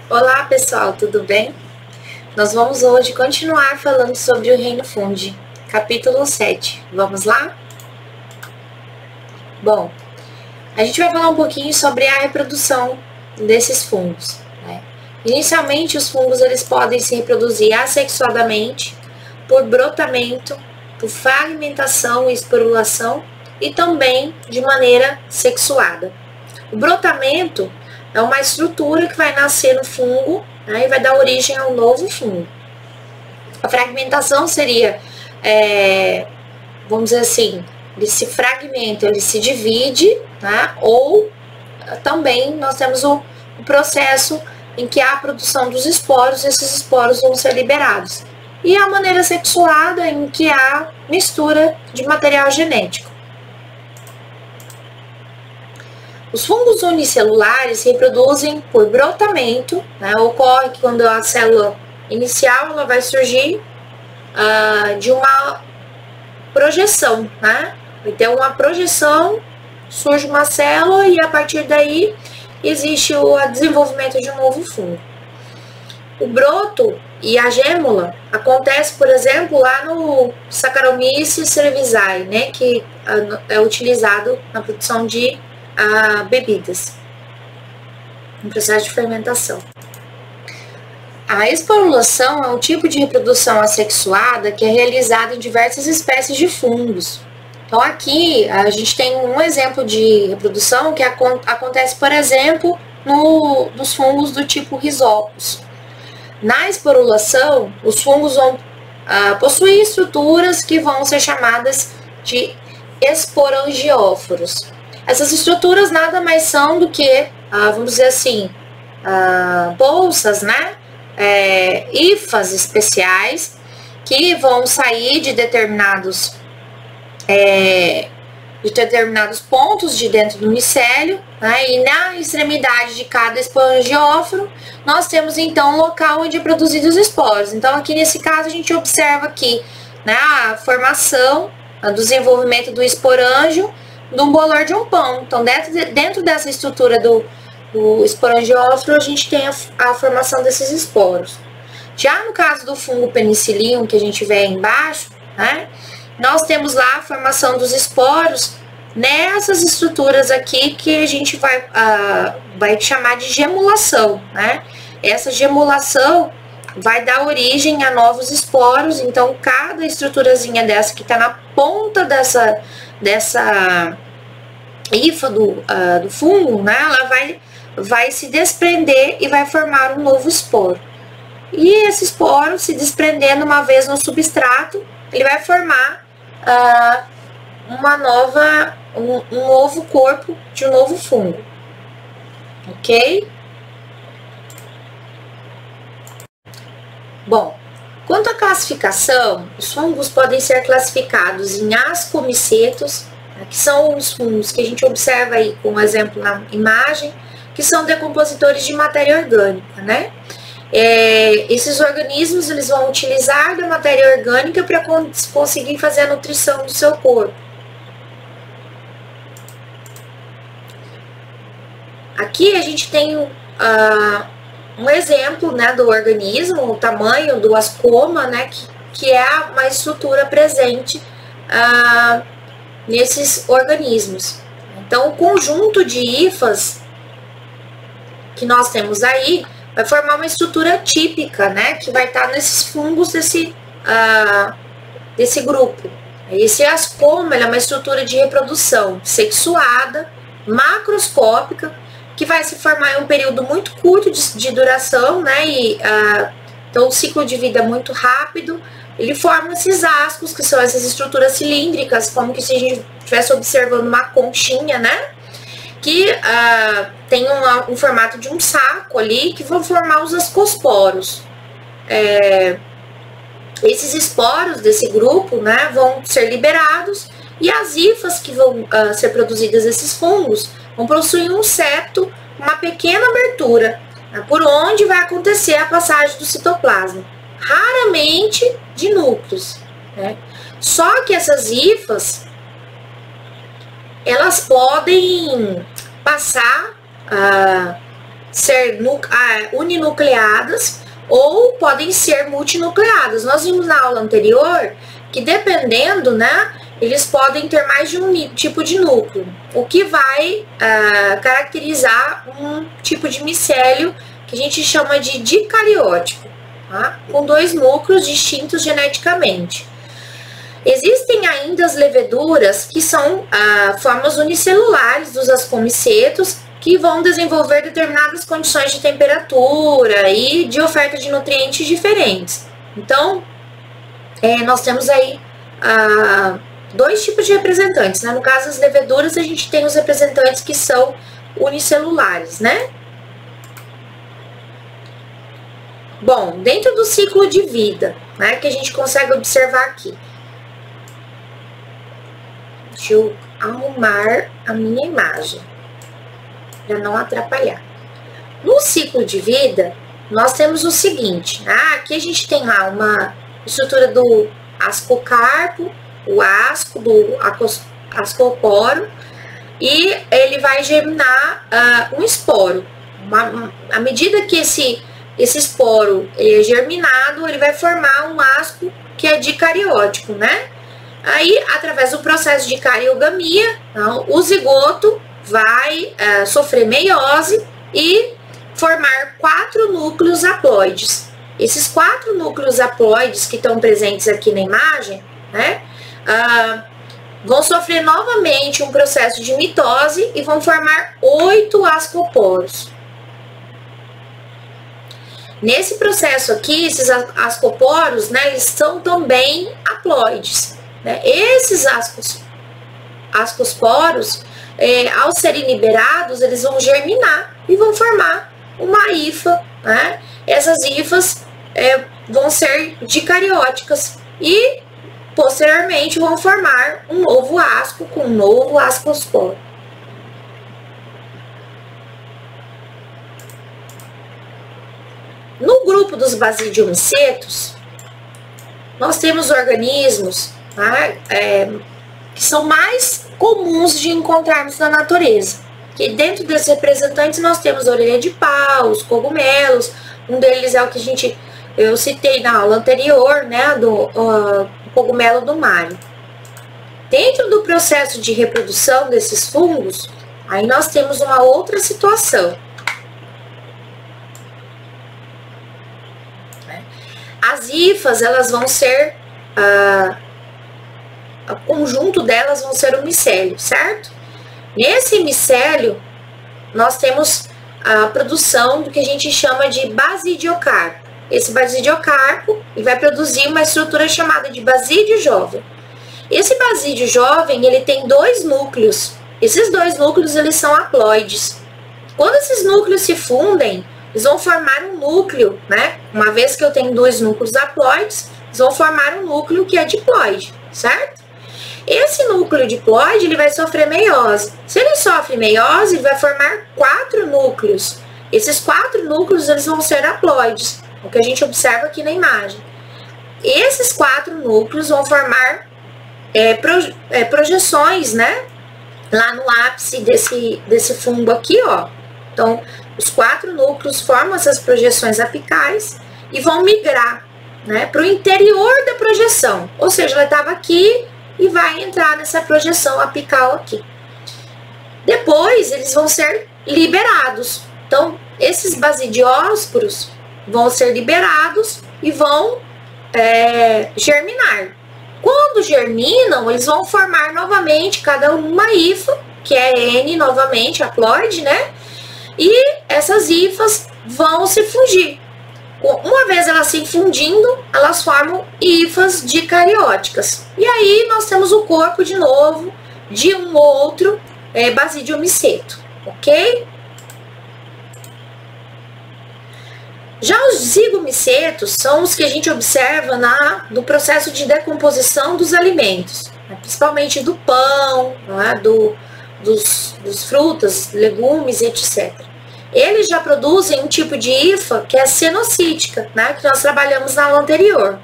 Olá pessoal, tudo bem? Nós vamos hoje continuar falando sobre o reino fungi, capítulo 7. Vamos lá? Bom, a gente vai falar um pouquinho sobre a reprodução desses fungos, né? Inicialmente, os fungos eles podem se reproduzir assexuadamente, por brotamento, por fragmentação e esporulação e também de maneira sexuada. O brotamento é uma estrutura que vai nascer no fungo, né, e vai dar origem a um novo fungo. A fragmentação seria, vamos dizer assim, ele se fragmenta, ele se divide, né, ou também nós temos o processo em que há a produção dos esporos, esses esporos vão ser liberados. E a maneira sexuada em que há mistura de material genético. Os fungos unicelulares se reproduzem por brotamento, né? Ocorre que quando a célula inicial ela vai surgir de uma projeção, né? Vai ter uma projeção, surge uma célula e a partir daí existe o desenvolvimento de um novo fungo. O broto e a gêmula acontece, por exemplo, lá no Saccharomyces cerevisiae, né? Que é utilizado na produção de bebidas, no processo de fermentação. A esporulação é um tipo de reprodução assexuada que é realizada em diversas espécies de fungos. Então aqui a gente tem um exemplo de reprodução que acontece, por exemplo, nos fungos do tipo Rhizopus. Na esporulação, os fungos vão possuir estruturas que vão ser chamadas de esporangióforos. Essas estruturas nada mais são do que, vamos dizer assim, bolsas, né? Hifas especiais que vão sair de determinados pontos de dentro do micélio, né? E na extremidade de cada esporangióforo nós temos então um local onde é produzido os esporos. Então aqui nesse caso a gente observa aqui, né, a formação, o desenvolvimento do esporângio de um bolor de um pão. Então, dentro dessa estrutura do esporangióforo, a gente tem a formação desses esporos. Já no caso do fungo penicillium, que a gente vê aí embaixo, né, nós temos lá a formação dos esporos nessas estruturas aqui que a gente vai chamar de gemulação, né? Essa gemulação vai dar origem a novos esporos. Então, cada estruturazinha dessa que está na ponta dessa hifa do fungo, né, ela vai se desprender e vai formar um novo esporo. E esse esporo, se desprendendo uma vez no substrato, ele vai formar um novo corpo de um novo fungo. Ok? Bom, quanto à classificação, os fungos podem ser classificados em ascomicetos, que são os fungos que a gente observa aí com exemplo na imagem, que são decompositores de matéria orgânica, né? Esses organismos eles vão utilizar da matéria orgânica para conseguir fazer a nutrição do seu corpo. Aqui a gente tem um exemplo, né, do organismo, o tamanho do ascoma, né, que é uma estrutura presente nesses organismos. Então, o conjunto de hifas que nós temos aí vai formar uma estrutura típica, né, que vai estar nesses fungos desse grupo. Esse ascoma é uma estrutura de reprodução sexuada, macroscópica, que vai se formar em um período muito curto de duração, né, então o ciclo de vida é muito rápido. Ele forma esses ascos, que são essas estruturas cilíndricas, como que se a gente estivesse observando uma conchinha, né? Que tem um formato de um saco ali, que vão formar os ascosporos. Esses esporos desse grupo, né, vão ser liberados, e as hifas que vão ser produzidas desses fungos vão possuir um septo, uma pequena abertura, né, por onde vai acontecer a passagem do citoplasma. Raramente de núcleos, né? Só que essas hifas elas podem passar ser uninucleadas ou podem ser multinucleadas. Nós vimos na aula anterior que dependendo, né, eles podem ter mais de um tipo de núcleo, o que vai caracterizar um tipo de micélio que a gente chama de dicariótico, tá? Com 2 núcleos distintos geneticamente. Existem ainda as leveduras, que são formas unicelulares dos ascomicetos, que vão desenvolver determinadas condições de temperatura e de oferta de nutrientes diferentes. Então, nós temos aí 2 tipos de representantes, né? No caso, as leveduras, a gente tem os representantes que são unicelulares, né? Bom, dentro do ciclo de vida, né, que a gente consegue observar aqui. Deixa eu arrumar a minha imagem, para não atrapalhar. No ciclo de vida, nós temos o seguinte, aqui a gente tem lá uma estrutura do ascocarpo, o asco, do ascoporo, e ele vai germinar um esporo. À medida que esse esporo é germinado, ele vai formar um asco que é dicariótico, né? Aí, através do processo de cariogamia, então, o zigoto vai sofrer meiose e formar 4 núcleos haploides. Esses 4 núcleos haploides que estão presentes aqui na imagem, né, vão sofrer novamente um processo de mitose e vão formar 8 ascoporos. Nesse processo aqui, esses ascoporos, né, eles são também haploides, né? Esses ascosporos, ao serem liberados, eles vão germinar e vão formar uma hifa, né? Essas hifas vão ser dicarióticas e posteriormente vão formar um novo asco com um novo ascosporo. No grupo dos basidiomicetos, nós temos organismos, tá, que são mais comuns de encontrarmos na natureza. Que dentro desses representantes nós temos a orelha de pau, os cogumelos, um deles é o que eu citei na aula anterior, né, do cogumelo do Mário. Dentro do processo de reprodução desses fungos, aí nós temos uma outra situação. As hifas, elas vão ser, o conjunto delas vão ser o micélio, certo? Nesse micélio, nós temos a produção do que a gente chama de basidiocarpo. Esse basidiocarpo vai produzir uma estrutura chamada de basídio jovem. Esse basídio jovem, ele tem 2 núcleos. Esses 2 núcleos, eles são haploides. Quando esses núcleos se fundem, eles vão formar um núcleo, né? Uma vez que eu tenho 2 núcleos haploides, eles vão formar um núcleo que é diploide, certo? Esse núcleo diploide, ele vai sofrer meiose. Se ele sofre meiose, ele vai formar 4 núcleos. Esses 4 núcleos, eles vão ser haploides, o que a gente observa aqui na imagem. Esses 4 núcleos vão formar projeções, né? Lá no ápice desse fungo aqui, ó. Então, os 4 núcleos formam essas projeções apicais e vão migrar, né, para o interior da projeção. Ou seja, ela estava aqui e vai entrar nessa projeção apical aqui. Depois, eles vão ser liberados. Então, esses basidiósporos vão ser liberados e vão germinar. Quando germinam, eles vão formar novamente cada uma hifa, que é N novamente, haploide, né? E essas hifas vão se fundir. Uma vez elas se fundindo, elas formam hifas dicarióticas. E aí nós temos o corpo de novo de um outro basidiomiceto, ok? Já os zigomicetos são os que a gente observa no processo de decomposição dos alimentos, né? Principalmente do pão, né? dos frutas, legumes, etc. Eles já produzem um tipo de hifa que é cenocítica, né? Que nós trabalhamos na aula anterior.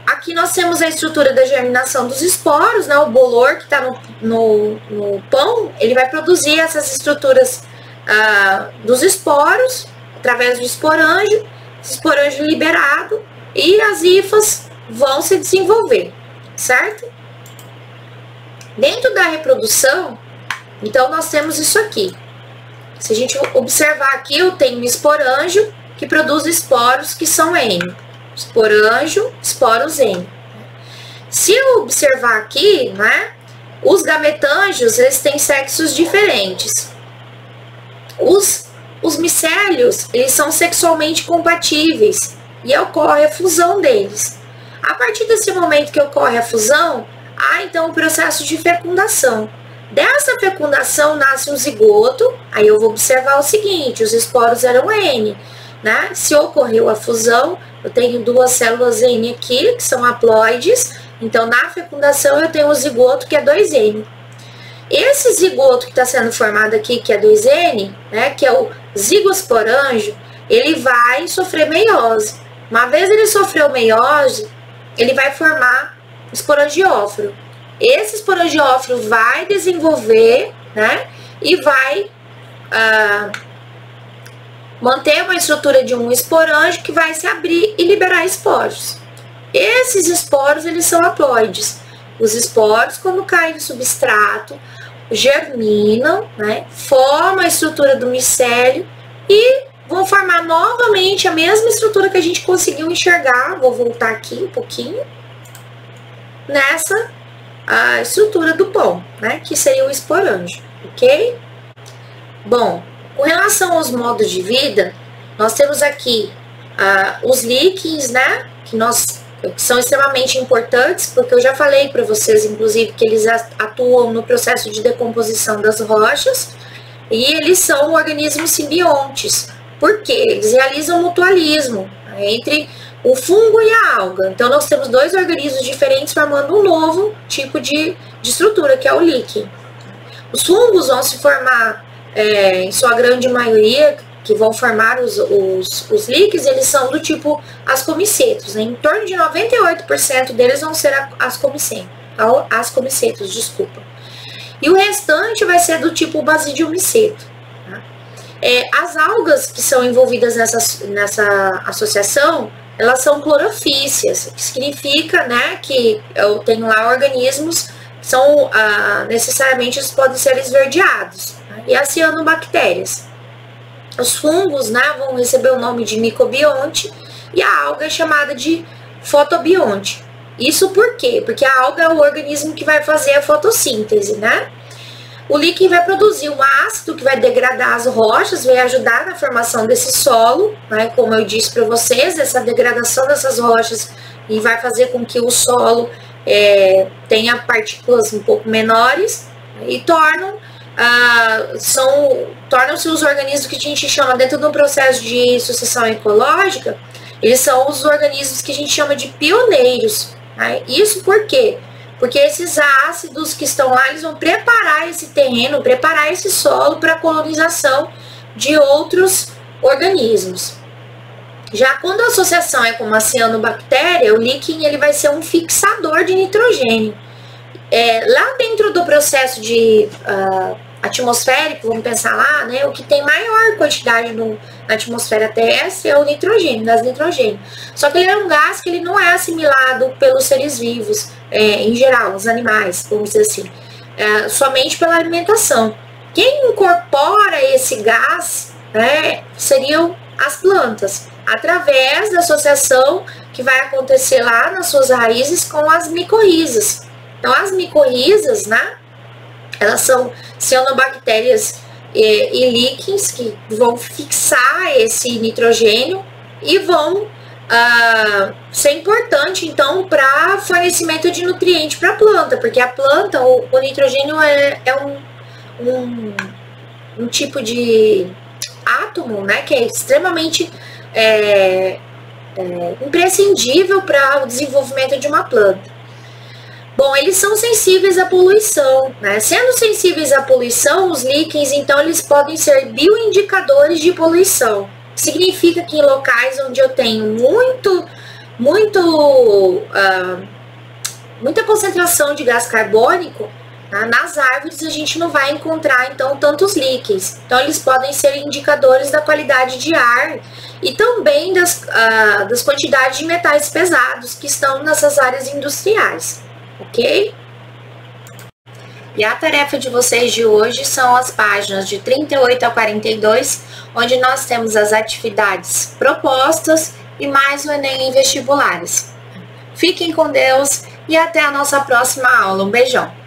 Aqui nós temos a estrutura da germinação dos esporos, né? O bolor que está no pão, ele vai produzir essas estruturas dos esporos, através do esporângio, esse esporângio liberado, e as hifas vão se desenvolver, certo? Dentro da reprodução, então nós temos isso aqui. Se a gente observar aqui, eu tenho um esporângio que produz esporos que são N. Esporângio, esporos N. Se eu observar aqui, né, os gametângios, eles têm sexos diferentes. Os micélios, eles são sexualmente compatíveis e ocorre a fusão deles. A partir desse momento que ocorre a fusão, há então o processo de fecundação. Dessa fecundação nasce um zigoto, aí eu vou observar o seguinte, os esporos eram N, né? Se ocorreu a fusão, eu tenho duas células N aqui, que são haploides, então na fecundação eu tenho o zigoto, que é 2N. Esse zigoto que está sendo formado aqui, que é 2N, né, que é o zigosporângio, ele vai sofrer meiose. Uma vez ele sofreu meiose, ele vai formar esporangióforo. Esse esporangióforo vai desenvolver, né, e vai manter uma estrutura de um esporângio que vai se abrir e liberar esporos. Esses esporos, eles são haploides. Os esporos, quando caem no substrato, germinam, né, formam a estrutura do micélio e vão formar novamente a mesma estrutura que a gente conseguiu enxergar. Vou voltar aqui um pouquinho. Nessa a estrutura do pão, né, que seria o esporângio, ok? Bom, com relação aos modos de vida, nós temos aqui os líquens, né, que são extremamente importantes, porque eu já falei para vocês, inclusive, que eles atuam no processo de decomposição das rochas, e eles são organismos simbiontes, porque eles realizam mutualismo entre o fungo e a alga. Então, nós temos dois organismos diferentes formando um novo tipo de estrutura, que é o líquen. Os fungos vão se formar, em sua grande maioria, que vão formar os líquens, eles são do tipo ascomicetos, né? Em torno de 98% deles vão ser ascomicetos, desculpa. E o restante vai ser do tipo basidiomyceto. Tá? As algas que são envolvidas nessa associação, elas são clorofícias, que significa, né, que eu tenho lá organismos que são, necessariamente, eles podem ser esverdeados, né? E as cianobactérias. Os fungos, né, vão receber o nome de micobionte e a alga é chamada de fotobionte. Isso por quê? Porque a alga é o organismo que vai fazer a fotossíntese, né? O líquen vai produzir um ácido que vai degradar as rochas, vai ajudar na formação desse solo, né? Como eu disse para vocês, essa degradação dessas rochas e vai fazer com que o solo tenha partículas um pouco menores e tornam-se os organismos que a gente chama, dentro do processo de sucessão ecológica, eles são os organismos que a gente chama de pioneiros. Né? Isso por quê? Porque esses ácidos que estão lá, eles vão preparar esse terreno, preparar esse solo para a colonização de outros organismos. Já quando a associação é com uma cianobactéria, o líquen ele vai ser um fixador de nitrogênio. Lá dentro do processo de atmosférico, vamos pensar lá, né, o que tem maior quantidade na atmosfera terrestre é o nitrogênio, gás nitrogênio. Só que ele é um gás que ele não é assimilado pelos seres vivos, em geral, os animais, vamos dizer assim, somente pela alimentação. Quem incorpora esse gás, né, seriam as plantas, através da associação que vai acontecer lá nas suas raízes com as micorrizas. Então, as micorrizas, né, elas são cianobactérias e líquens que vão fixar esse nitrogênio e vão ser importante, então, para fornecimento de nutriente para a planta, porque a planta, o nitrogênio é um tipo de átomo, né, que é extremamente imprescindível para o desenvolvimento de uma planta. Bom, eles são sensíveis à poluição, né? Sendo sensíveis à poluição, os líquens, então, eles podem ser bioindicadores de poluição. Significa que em locais onde eu tenho muito muita concentração de gás carbônico, tá? Nas árvores a gente não vai encontrar, então, tantos líquens. Então, eles podem ser indicadores da qualidade de ar e também das quantidades de metais pesados que estão nessas áreas industriais, ok? E a tarefa de vocês de hoje são as páginas de 38 a 42, onde nós temos as atividades propostas e mais o Enem em vestibulares. Fiquem com Deus e até a nossa próxima aula. Um beijão!